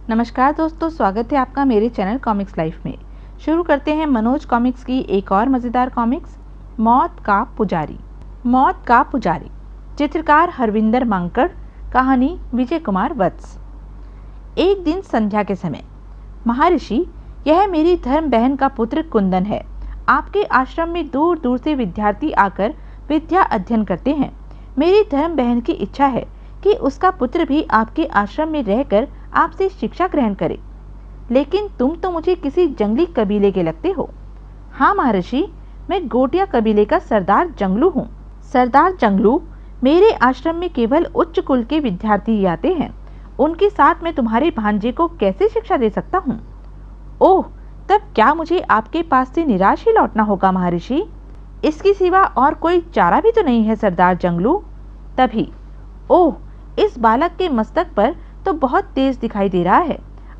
नमस्कार दोस्तों, स्वागत है आपका मेरे चैनल कॉमिक्स लाइफ में। शुरू करते हैं मनोज कॉमिक्स की एक और मज़ेदार कॉमिक्स, मौत का पुजारी। मौत का पुजारी, चित्रकार हरविंदर मांकड़, कहानी विजय कुमार वत्स। एक दिन संध्या के समय, महर्षि, यह मेरी धर्म बहन का पुत्र कुंदन है। आपके आश्रम में दूर दूर से विद्यार्थी आकर विद्या अध्ययन करते हैं। मेरी धर्म बहन की इच्छा है कि उसका पुत्र भी आपके आश्रम में रहकर आपसे शिक्षा ग्रहण करे। लेकिन तुम तो मुझे किसी जंगली कबीले के लगते हो। हाँ महर्षि, मैं गोटिया कबीले का सरदार जंगलू हूँ। सरदार जंगलू, मेरे आश्रम में केवल उच्च कुल के विद्यार्थी ही आते हैं। उनके साथ मैं तुम्हारे भांजे को कैसे शिक्षा दे सकता हूँ? ओह, तब क्या मुझे आपके पास से निराश ही लौटना होगा महर्षि? इसके सिवा और कोई चारा भी तो नहीं है सरदार जंगलू। तभी, ओह, इस बालक के मस्तक पर तो बहुत तेज दिखाई दे रहा है।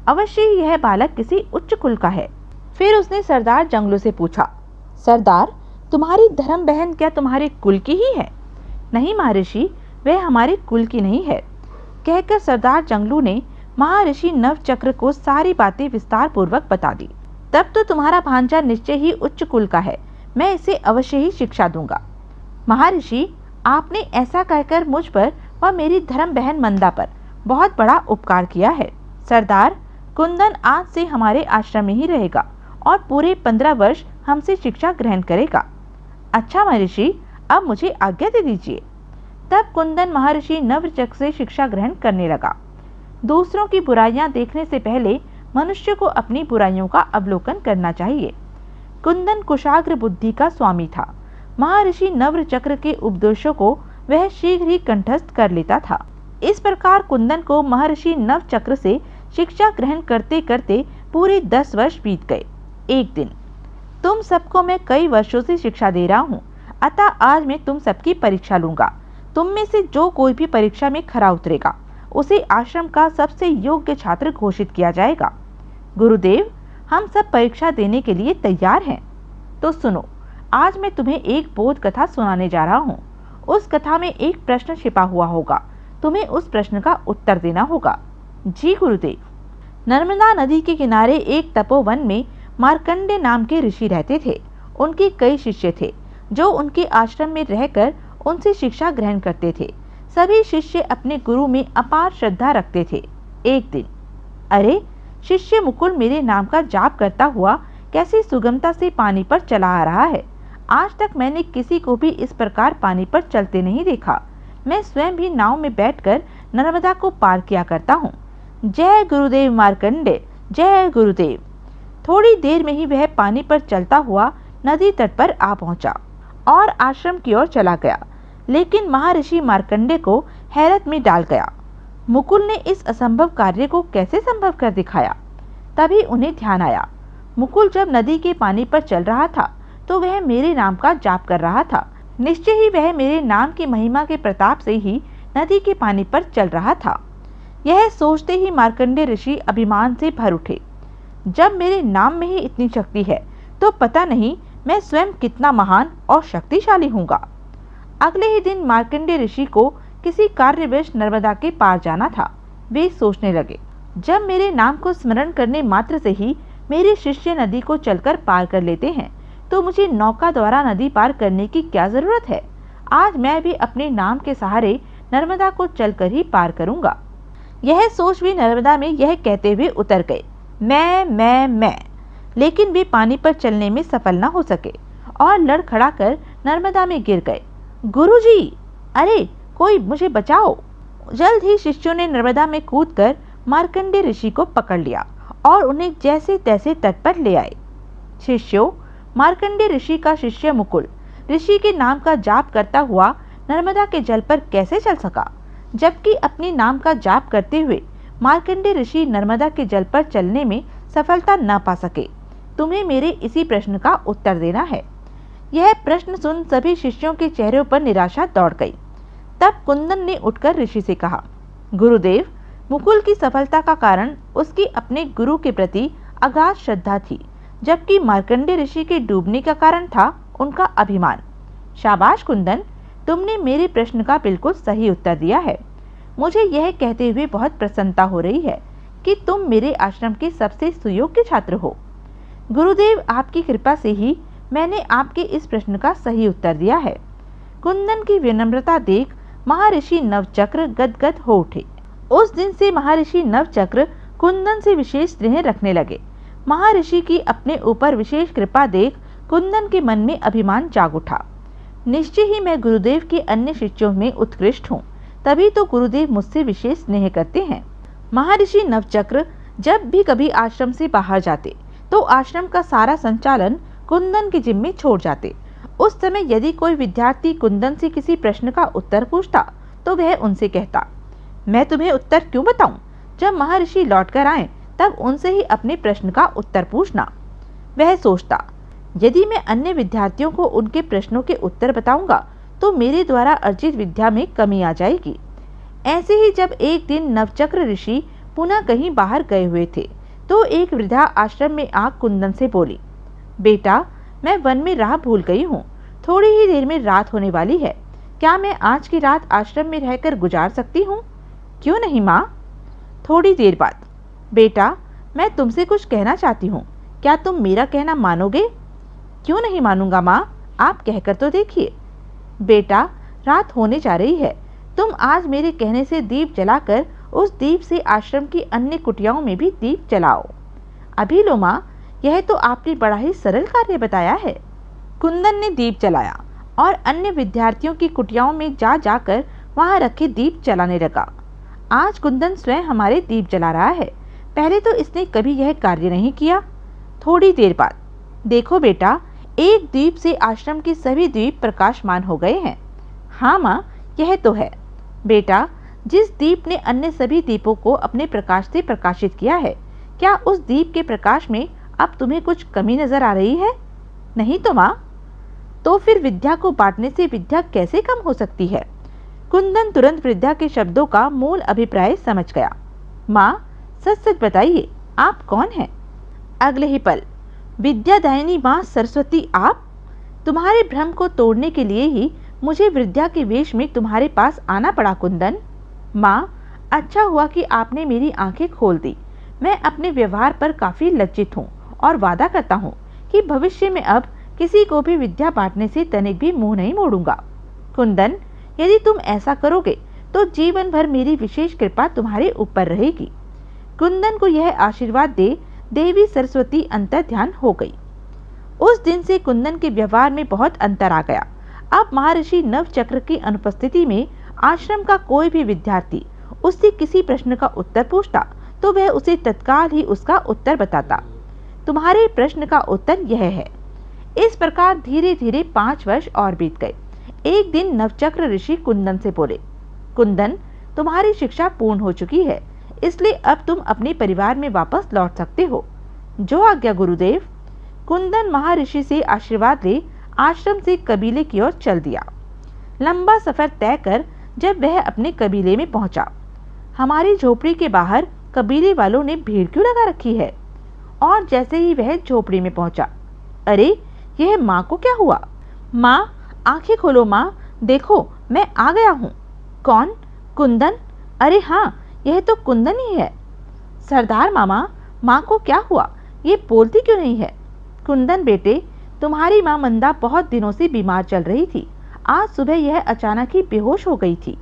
अवश्य ही यह बालक किसी उच्च कुल का है। फिर उसने सरदार जंगलू से पूछा, सरदार, तुम्हारी धर्म बहन क्या तुम्हारे कुल की ही है? नहीं महर्षि, वह हमारे कुल की नहीं है, कहकर सरदार जंगलू ने महर्षि नवचक्र को सारी बातें विस्तार पूर्वक बता दी। तब तो तुम्हारा भांजा निश्चय ही उच्च कुल का है। मैं इसे अवश्य ही शिक्षा दूंगा। महर्षि, आपने ऐसा कहकर मुझ पर व मेरी धर्म बहन मंदा पर बहुत बड़ा उपकार किया है। सरदार, कुंदन आज से हमारे आश्रम में ही रहेगा और पूरे 15 वर्ष हमसे शिक्षा ग्रहण करेगा। अच्छा महर्षि, अब मुझे आज्ञा दे दीजिए। तब कुंदन महर्षि नवचक्र से शिक्षा ग्रहण करने लगा। दूसरों की बुराइयां देखने से पहले मनुष्य को अपनी बुराइयों का अवलोकन करना चाहिए। कुंदन कुशाग्र बुद्धि का स्वामी था। महर्षि नवचक्र के उपदेशों को वह शीघ्र ही कंठस्थ कर लेता था। इस प्रकार कुंदन को महर्षि नवचक्र से शिक्षा ग्रहण करते करते पूरे 10 वर्ष बीत गए। एक दिन, तुम सबको मैं कई वर्षों से शिक्षा दे रहा हूँ, अतः आज मैं तुम सबकी परीक्षा लूंगा। तुम में से जो कोई भी परीक्षा में खरा उतरेगा, उसे आश्रम का सबसे योग्य छात्र घोषित किया जाएगा। गुरुदेव, हम सब परीक्षा देने के लिए तैयार हैं। तो सुनो, आज मैं तुम्हें एक बोध कथा सुनाने जा रहा हूँ। उस कथा में एक प्रश्न छिपा हुआ होगा, तुम्हें उस प्रश्न का उत्तर देना होगा। जी गुरुदेव। नर्मदा नदी के किनारे एक तपोवन में मार्कंडे नाम के ऋषि रहते थे। उनके कई शिष्य थे जो उनके आश्रम में रहकर उनसे शिक्षा ग्रहण करते थे। सभी शिष्य अपने गुरु में अपार श्रद्धा रखते थे। एक दिन, अरे, शिष्य मुकुल मेरे नाम का जाप करता हुआ कैसी सुगमता से पानी पर चला आ रहा है। आज तक मैंने किसी को भी इस प्रकार पानी पर चलते नहीं देखा। मैं स्वयं भी नाव में बैठकर नर्मदा को पार किया करता हूँ। जय गुरुदेव मार्कंडे, जय गुरुदेव। थोड़ी देर में ही वह पानी पर चलता हुआ नदी तट पर आ पहुंचा और आश्रम की ओर चला गया। लेकिन महर्षि मार्कंडे को हैरत में डाल गया। मुकुल ने इस असंभव कार्य को कैसे संभव कर दिखाया? तभी उन्हें ध्यान आया, मुकुल जब नदी के पानी पर चल रहा था तो वह मेरे नाम का जाप कर रहा था। निश्चय ही वह मेरे नाम की महिमा के प्रताप से ही नदी के पानी पर चल रहा था। यह सोचते ही मार्कंडे ऋषि अभिमान से भर उठे। जब मेरे नाम में ही इतनी शक्ति है तो पता नहीं मैं स्वयं कितना महान और शक्तिशाली हूँगा। अगले ही दिन मार्कंडे ऋषि को किसी कार्यवश नर्मदा के पार जाना था। वे सोचने लगे, जब मेरे नाम को स्मरण करने मात्र से ही मेरे शिष्य नदी को चलकर पार कर लेते हैं, तो मुझे नौका द्वारा नदी पार करने की क्या जरूरत है। आज मैं भी अपने नाम के सहारे नर्मदा को चलकर ही पार करूंगा। यह सोच भी नर्मदा में यह कहते हुए उतर गए, मैं। लेकिन वे पानी पर चलने में सफल न हो सके और लड़खड़ा कर नर्मदा में गिर गए। गुरुजी, अरे कोई मुझे बचाओ। जल्द ही शिष्यों ने नर्मदा में कूदकर मार्कंडे ऋषि को पकड़ लिया और उन्हें जैसे तैसे तट पर ले आए। शिष्यों, मार्कंडे ऋषि का शिष्य मुकुल ऋषि के नाम का जाप करता हुआ नर्मदा के जल पर कैसे चल सका, जबकि अपने नाम का जाप करते हुए मार्कंडे ऋषि नर्मदा के जल पर चलने में सफलता न पा सके। तुम्हें मेरे इसी प्रश्न का उत्तर देना है। यह प्रश्न सुन सभी शिष्यों के चेहरों पर निराशा दौड़ गई। तब कुंदन ने उठकर ऋषि से कहा, गुरुदेव, मुकुल की सफलता का कारण उसकी अपने गुरु के प्रति अगाध श्रद्धा थी, जबकि मार्कंडे ऋषि के डूबने का कारण था उनका अभिमान। शाबाश कुंदन, तुमने मेरे प्रश्न का बिल्कुल सही उत्तर दिया है। मुझे यह कहते हुए बहुत प्रसन्नता हो रही है कि तुम मेरे आश्रम के सबसे सुयोग्य छात्र हो। गुरुदेव, आपकी कृपा से ही मैंने आपके इस प्रश्न का सही उत्तर दिया है। कुंदन की विनम्रता देख महर्षि नवचक्र गदगद हो उठे। उस दिन से महर्षि नवचक्र कुंदन से विशेष स्नेह रखने लगे। महर्षि की अपने ऊपर विशेष कृपा देख कुंदन के मन में अभिमान जाग उठा। निश्चय ही मैं गुरुदेव के अन्य शिष्यों में उत्कृष्ट हूँ, तभी तो गुरुदेव मुझसे विशेष स्नेह करते हैं। महर्षि नवचक्र जब भी कभी आश्रम से बाहर जाते तो आश्रम का सारा संचालन कुंदन के जिम्मे छोड़ जाते। उस समय यदि कोई विद्यार्थी कुंदन से किसी प्रश्न का उत्तर पूछता तो वह उनसे कहता, मैं तुम्हें उत्तर क्यों बताऊं? जब महर्षि लौटकर आए तब उनसे ही अपने प्रश्न का उत्तर पूछना। वह सोचता, यदि मैं अन्य विद्यार्थियों को उनके प्रश्नों के उत्तर बताऊंगा तो मेरे द्वारा अर्जित विद्या में कमी आ जाएगी। ऐसे ही जब एक दिन नवचक्र ऋषि पुनः कहीं बाहर गए हुए थे तो एक वृद्धा आश्रम में आ कुंदन से बोली, बेटा, मैं वन में राह भूल गई हूँ। थोड़ी ही देर में रात होने वाली है। क्या मैं आज की रात आश्रम में रहकर गुजार सकती हूँ? क्यों नहीं माँ। थोड़ी देर बाद, बेटा, मैं तुमसे कुछ कहना चाहती हूँ। क्या तुम मेरा कहना मानोगे? क्यों नहीं मानूंगा माँ, आप कहकर तो देखिए। बेटा, रात होने जा रही है। तुम आज मेरे कहने से दीप जलाकर उस दीप से आश्रम की अन्य कुटियाओं में भी दीप जलाओ। अभी लो माँ, यह तो आपने बड़ा ही सरल कार्य बताया है। कुंदन ने दीप जलाया और अन्य विद्यार्थियों की कुटियाओं में जा जाकर वहां रखे दीप जलाने लगा। आज कुंदन स्वयं हमारे दीप जला रहा है। पहले तो इसने कभी यह कार्य नहीं किया। थोड़ी देर बाद, देखो बेटा, एक दीप से आश्रम के सभी दीप प्रकाशमान हो गए हैं। हाँ माँ, यह तो है। बेटा, जिस दीप ने अन्य सभी दीपों को अपने प्रकाश से प्रकाशित किया है, क्या उस दीप के प्रकाश में अब तुम्हें कुछ कमी नजर आ रही है? नहीं तो माँ। तो फिर विद्या को बांटने से विद्या कैसे कम हो सकती है? कुंदन तुरंत वृद्धा के शब्दों का मूल अभिप्राय समझ गया। माँ, सच सच बताइए, आप कौन हैं? अगले ही पल, विद्यादायिनी माँ सरस्वती आप? तुम्हारे भ्रम को तोड़ने के लिए ही मुझे विद्या के वेश में तुम्हारे पास आना पड़ा कुंदन। माँ, अच्छा हुआ कि आपने मेरी आंखें खोल दी। मैं अपने व्यवहार पर काफी लज्जित हूँ और वादा करता हूँ कि भविष्य में अब किसी को भी विद्या बांटने से तनिक भी मुंह नहीं मोड़ूंगा। कुंदन, यदि तुम ऐसा करोगे तो जीवन भर मेरी विशेष कृपा तुम्हारे ऊपर रहेगी। कुंदन को यह आशीर्वाद दे देवी सरस्वती अंतर ध्यान हो गई। उस दिन से कुंदन के व्यवहार में बहुत अंतर आ गया। अब महर्षि नवचक्र की अनुपस्थिति में आश्रम का कोई भी विद्यार्थी उससे किसी प्रश्न का उत्तर पूछता तो वह उसे तत्काल ही उसका उत्तर बताता। तुम्हारे प्रश्न का उत्तर यह है। इस प्रकार धीरे धीरे 5 वर्ष और बीत गए। एक दिन नवचक्र ऋषि कुंदन से बोले, कुंदन, तुम्हारी शिक्षा पूर्ण हो चुकी है, इसलिए अब तुम अपने परिवार में वापस लौट सकते हो। जो आज्ञा गुरुदेव। कुंदन महर्षि से आशीर्वाद ले आश्रम से कबीले की ओर चल दिया। लंबा सफर तय कर जब वह अपने कबीले में पहुंचा, हमारी झोपड़ी के बाहर कबीले वालों ने भीड़ क्यों लगा रखी है? और जैसे ही वह झोपड़ी में पहुंचा, अरे, यह माँ को क्या हुआ? माँ, आंखें खोलो माँ, देखो मैं आ गया हूँ। कौन? कुंदन? अरे हाँ, यह तो कुंदन ही है। सरदार मामा, माँ को क्या हुआ? ये बोलती क्यों नहीं है? कुंदन बेटे, तुम्हारी माँ मंदा बहुत दिनों से बीमार चल रही थी। आज सुबह यह अचानक ही बेहोश हो गई थी।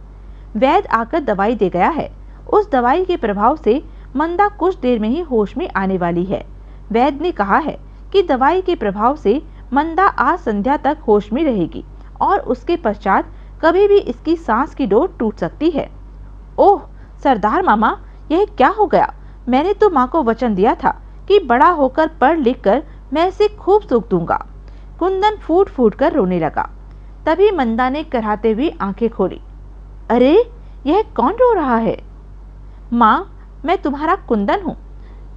वैद्य आकर दवाई दे गया है। उस दवाई के प्रभाव से मंदा कुछ देर में ही होश में आने वाली है। वैद्य ने कहा है कि दवाई के प्रभाव से मंदा आज संध्या तक होश में रहेगी और उसके पश्चात कभी भी इसकी सांस की डोर टूट सकती है। ओह सरदार मामा, यह क्या हो गया? मैंने तो माँ को वचन दिया था कि बड़ा होकर पढ़ लिख कर मैं इसे खूब सुख दूंगा। कुंदन फूट फूट कर रोने लगा। तभी मंदा ने कराहते हुए आंखें खोली। अरे, यह कौन रो रहा है? माँ, मैं तुम्हारा कुंदन हूँ।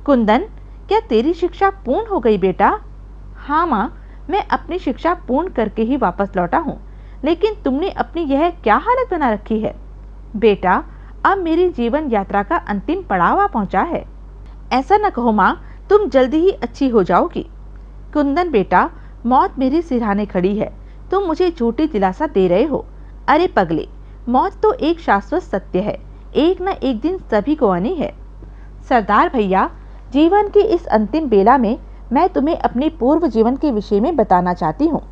कुंदन, क्या तेरी शिक्षा पूर्ण हो गई बेटा? हाँ माँ, मैं अपनी शिक्षा पूर्ण करके ही वापस लौटा हूँ, लेकिन तुमने अपनी यह क्या हालत बना रखी है? बेटा, अब मेरी जीवन यात्रा का अंतिम पड़ाव आ पहुँचा है। ऐसा न कहो माँ, तुम जल्दी ही अच्छी हो जाओगी। कुंदन बेटा, मौत मेरे सिरहाने खड़ी है, तुम मुझे झूठी दिलासा दे रहे हो। अरे पगले, मौत तो एक शाश्वत सत्य है, एक न एक दिन सभी को आनी है। सरदार भैया, जीवन की इस अंतिम बेला में मैं तुम्हें अपने पूर्व जीवन के विषय में बताना चाहती हूँ।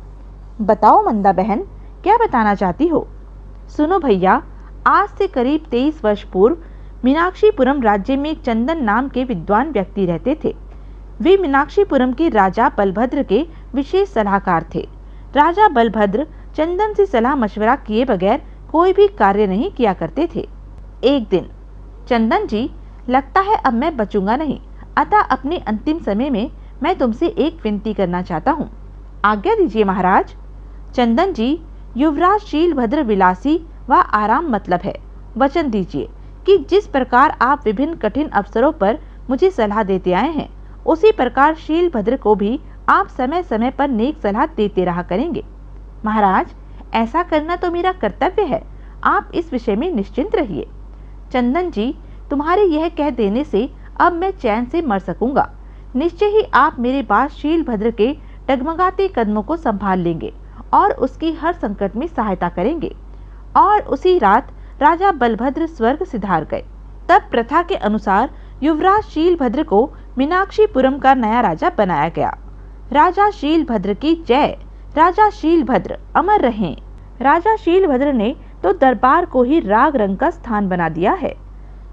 बताओ मंदा बहन, क्या बताना चाहती हो? सुनो भैया, आज से करीब 23 वर्ष पूर्व मीनाक्षीपुरम राज्य में चंदन नाम के विद्वान व्यक्ति रहते थे। वे मीनाक्षीपुरम के राजा बलभद्र के विशेष सलाहकार थे। राजा बलभद्र चंदन से सलाह मशवरा किए बगैर कोई भी कार्य नहीं किया करते थे। एक दिन, चंदन जी, लगता है अब मैं बचूंगा नहीं, अतः अपने अंतिम समय में मैं तुमसे एक विनती करना चाहता हूँ। आज्ञा दीजिए महाराज। चंदन जी, युवराज शीलभद्र विलासी व आराम मतलब है। वचन दीजिए कि जिस प्रकार आप विभिन्न कठिन अवसरों पर मुझे सलाह देते आए हैं, उसी प्रकार शीलभद्र को भी आप समय समय पर नेक सलाह देते रहा करेंगे। महाराज, ऐसा करना तो मेरा कर्तव्य है, आप इस विषय में निश्चिंत रहिए। चंदन जी, तुम्हारे यह कह देने से अब मैं चैन से मर सकूंगा। निश्चय ही आप मेरे बाद शीलभद्र के डगमगाते कदमों को संभाल लेंगे और उसकी हर संकट में सहायता करेंगे। और उसी रात राजा बलभद्र स्वर्ग सिधार गए। तब प्रथा के अनुसार युवराज शीलभद्र को मीनाक्षीपुरम का नया राजा बनाया गया। राजा शीलभद्र की जय। राजा शीलभद्र अमर रहें। राजा शीलभद्र ने तो दरबार को ही राग रंग का स्थान बना दिया है।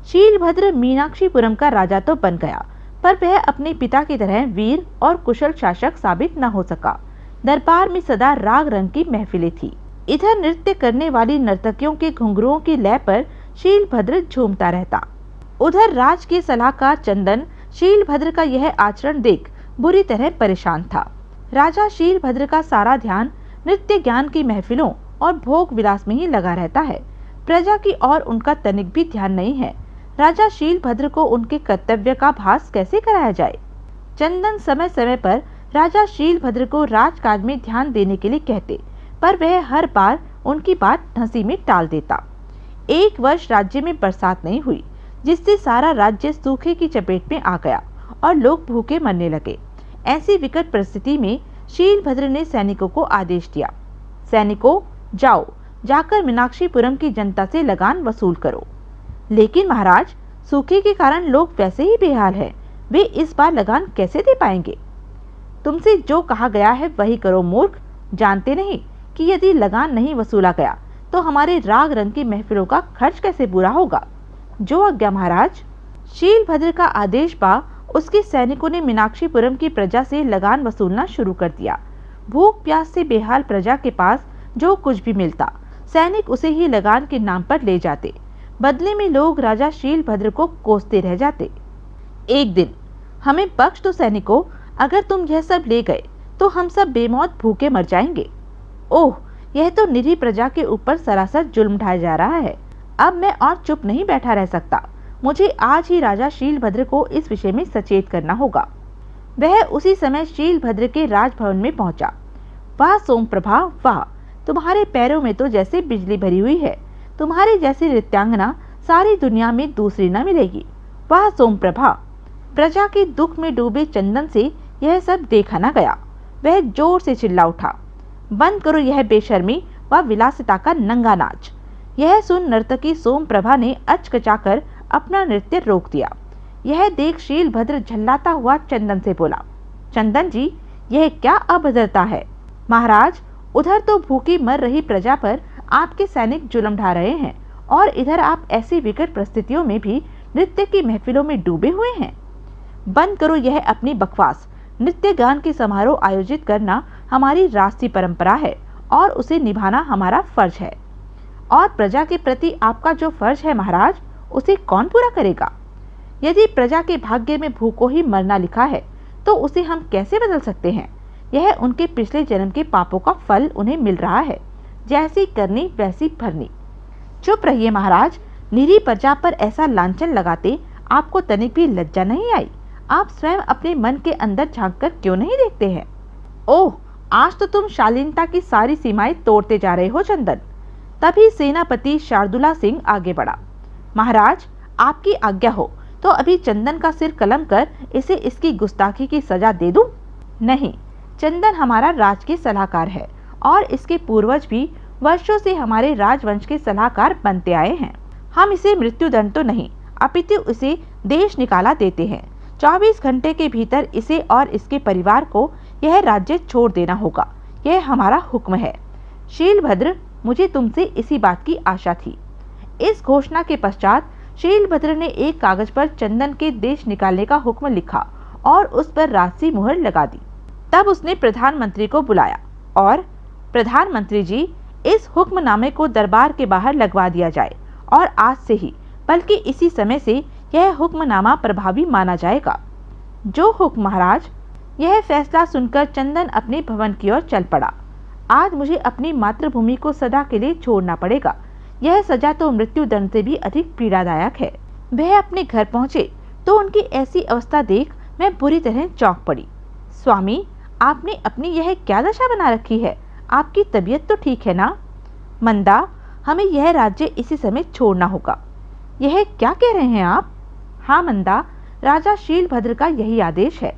शीलभद्र मीनाक्षीपुरम का राजा तो बन गया, पर वह अपने पिता की तरह वीर और कुशल शासक साबित न हो सका। दरबार में सदा राग रंग की महफिलें थी। इधर नृत्य करने वाली नर्तकियों के घुंघरुओं की लय पर शीलभद्र झूमता रहता। उधर राज के सलाहकार चंदन शीलभद्र का यह आचरण देख बुरी तरह परेशान था। राजा शीलभद्र का सारा ध्यान नृत्य ज्ञान की महफिलों और भोग विलास में ही लगा रहता है। प्रजा की ओर उनका तनिक भी ध्यान नहीं है। राजा शीलभद्र को उनके कर्तव्य का भास कैसे कराया जाए? चंदन समय समय पर राजा शीलभद्र को राजकाज में ध्यान देने के लिए कहते, पर वह हर बार उनकी बात हंसी में टाल देता। एक वर्ष राज्य में बरसात नहीं हुई, जिससे सारा राज्य सूखे की चपेट में आ गया और लोग भूखे मरने लगे। ऐसी विकट परिस्थिति में शीलभद्र ने सैनिकों को आदेश दिया, सैनिकों, जाओ, जाकर मीनाक्षीपुरम की जनता से लगान वसूल करो। लेकिन महाराज, सूखे के कारण लोग वैसे ही बेहाल हैं, वे इस बार लगान कैसे दे पाएंगे? तुमसे जो कहा गया है वही करो मूर्ख। जानते नहीं कि यदि लगान नहीं वसूला गया तो हमारे राग रंग की महफिलों का खर्च कैसे पूरा होगा? जो आज्ञा महाराज। शीलभद्र का आदेश पा उसके सैनिकों ने मीनाक्षीपुरम की प्रजा से लगान वसूलना शुरू कर दिया। भूख प्यास से बेहाल प्रजा के पास जो कुछ भी मिलता, सैनिक उसे ही लगान के नाम पर ले जाते। बदले में लोग राजा शीलभद्र को कोसते रह जाते। एक दिन, हमें बख्श दो सैनिकों, अगर तुम यह सब ले गए तो हम सब बेमौत भूखे मर जाएंगे। ओह, यह तो निरीह प्रजा के ऊपर सरासर जुल्म ढाया जा रहा है। अब मैं और चुप नहीं बैठा रह सकता। मुझे आज ही राजा शीलभद्र को इस विषय में सचेत करना होगा। वह उसी समय शीलभद्र के राजभवन में पहुंचा। वाह सोमप्रभा, वाह, तुम्हारे पैरों में तो जैसे बिजली भरी हुई है। तुम्हारी जैसी नृत्यांगना सारी दुनिया में दूसरी न मिलेगी। वाह सोमप्रभा। प्रजा के दुख में डूबे चंदन से यह सब देखा न गया। वह जोर से चिल्ला उठा, बंद करो यह बेशर्मी व विलासिता का नंगा नाच। यह सुन नर्तकी सोमप्रभा ने अचकचाकर अपना नृत्य रोक दिया। यह देख शीलभद्र झल्लाता हुआ चंदन से बोला, चंदन जी, यह क्या अभद्रता है? महाराज, उधर तो भूखी मर रही प्रजा पर आपके सैनिक जुल्म ढा रहे हैं और इधर आप ऐसी विकट परिस्थितियों में भी नृत्य की महफिलों में डूबे हुए हैं। बंद करो यह अपनी बकवास। नृत्य गान के समारोह आयोजित करना हमारी राष्ट्रीय परंपरा है और उसे निभाना हमारा फर्ज है। और प्रजा के प्रति आपका जो फर्ज है महाराज, उसे कौन पूरा करेगा? यदि प्रजा के भाग्य में भूखों ही मरना लिखा है तो उसे हम कैसे बदल सकते हैं? यह उनके पिछले जन्म के पापों का फल उन्हें मिल रहा है। जैसी करनी वैसी भरनी। चुप रहिए महाराज। निरीह प्रजा पर ऐसा लांछन लगाते आपको तनिक भी लज्जा नहीं आई? आप स्वयं अपने मन के अंदर झांककर क्यों नहीं देखते हैं? ओह, आज तो तुम शालीनता की सारी सीमाएं तोड़ते जा रहे हो चंदन। तभी सेनापति शार्दुला सिंह आगे बढ़ा। महाराज, आपकी आज्ञा हो तो अभी चंदन का सिर कलम कर इसे इसकी गुस्ताखी की सजा दे दूं? नहीं, चंदन हमारा राजकीय सलाहकार है और इसके पूर्वज भी वर्षों से हमारे राजवंश के सलाहकार बनते आए हैं। हम इसे मृत्युदंड तो नहीं, अपितु इसे देश निकाला देते हैं। 24 घंटे के भीतर इसे और इसके परिवार को यह राज्य छोड़ देना होगा। यह हमारा हुक्म है। शीलभद्र, मुझे तुमसे इसी बात की आशा थी। इस घोषणा के पश्चात शीलभद्र ने एक कागज पर चंदन के देश निकालने का हुक्म लिखा और उस पर राजसी मुहर लगा दी। तब उसने प्रधानमंत्री को बुलाया और प्रधानमंत्री जी, इस हुक्मनामे को दरबार के बाहर लगवा दिया जाए और आज से ही, बल्कि इसी समय से यह हुक्मनामा प्रभावी माना जाएगा। जो हुक्म महाराज। यह फैसला सुनकर चंदन अपने भवन की ओर चल पड़ा। आज मुझे अपनी मातृभूमि को सदा के लिए छोड़ना पड़ेगा। यह सजा तो मृत्यु दंड से भी अधिक पीड़ादायक है। वह अपने घर पहुंचे तो उनकी ऐसी अवस्था देख मैं बुरी तरह चौंक पड़ी। स्वामी, आपने अपनी यह क्या दशा बना रखी है? आपकी तबीयत तो ठीक है ना? मंदा, हमें यह राज्य इसी समय छोड़ना होगा। यह क्या कह रहे हैं आप? हाँ मंदा, राजा शीलभद्र का यही आदेश है।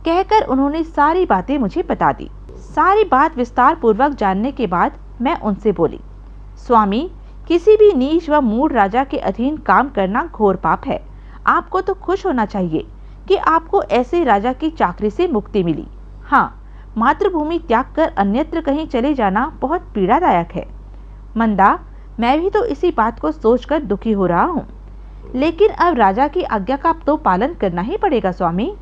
कहकर उन्होंने सारी बातें मुझे बता दी। सारी बात विस्तार पूर्वक जानने के बाद मैं उनसे बोली, स्वामी, किसी भी नीच व मूढ़ राजा के अधीन काम करना घोर पाप है। आपको तो खुश होना चाहिए कि आपको ऐसे राजा की चाकरी से मुक्ति मिली। हाँ, मातृभूमि त्याग कर अन्यत्र कहीं चले जाना बहुत पीड़ादायक है। मंदा, मैं भी तो इसी बात को सोचकर दुखी हो रहा हूँ, लेकिन अब राजा की आज्ञा का तो पालन करना ही पड़ेगा स्वामी।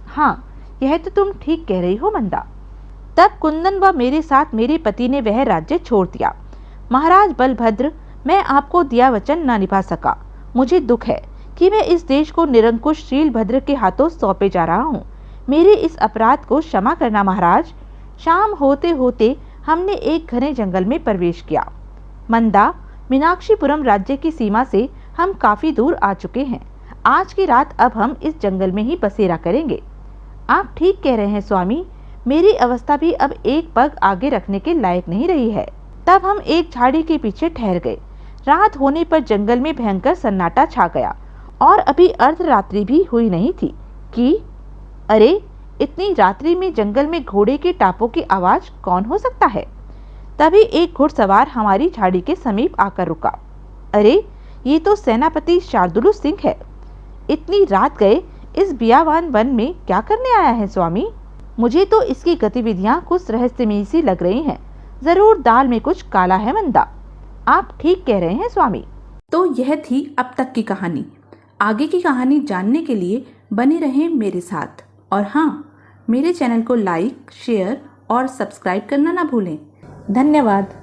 हाँ, यह तो तुम ठीक कह रही हो मंदा। तब कुंदन व मेरे साथ मेरे पति ने वह राज्य छोड़ दिया। महाराज बलभद्र, मैं आपको दिया वचन न निभा सका। मुझे दुख है कि मैं इस देश को निरंकुश शीलभद्र के हाथों सौंपे जा रहा हूँ। मेरे इस अपराध को क्षमा करना महाराज। शाम होते होते हमने एक घने जंगल में प्रवेश किया। मंदा, मीनाक्षीपुरम राज्य की सीमा से हम काफी दूर आ चुके हैं। आज की रात अब हम इस जंगल में ही बसेरा करेंगे। आप ठीक कह रहे हैं स्वामी, मेरी अवस्था भी अब एक पग आगे रखने के लायक नहीं रही है। तब हम एक झाड़ी के पीछे ठहर गए। रात होने पर जंगल में भयंकर सन्नाटा छा गया और अभी अर्धरात्रि भी हुई नहीं थी कि अरे, इतनी रात्रि में जंगल में घोड़े के टापों की आवाज कौन हो सकता है? तभी एक घुड़सवार हमारी झाड़ी के समीप आकर रुका। अरे, ये तो सेनापति शार्दुल सिंह है। इतनी रात गए इस बियावान वन में क्या करने आया है स्वामी? मुझे तो इसकी गतिविधियां कुछ रहस्यमयी सी लग रही हैं। जरूर दाल में कुछ काला है मंदा। आप ठीक कह रहे हैं स्वामी। तो यह थी अब तक की कहानी। आगे की कहानी जानने के लिए बने रहें मेरे साथ। और हाँ, मेरे चैनल को लाइक, शेयर और सब्सक्राइब करना ना भूलें। धन्यवाद।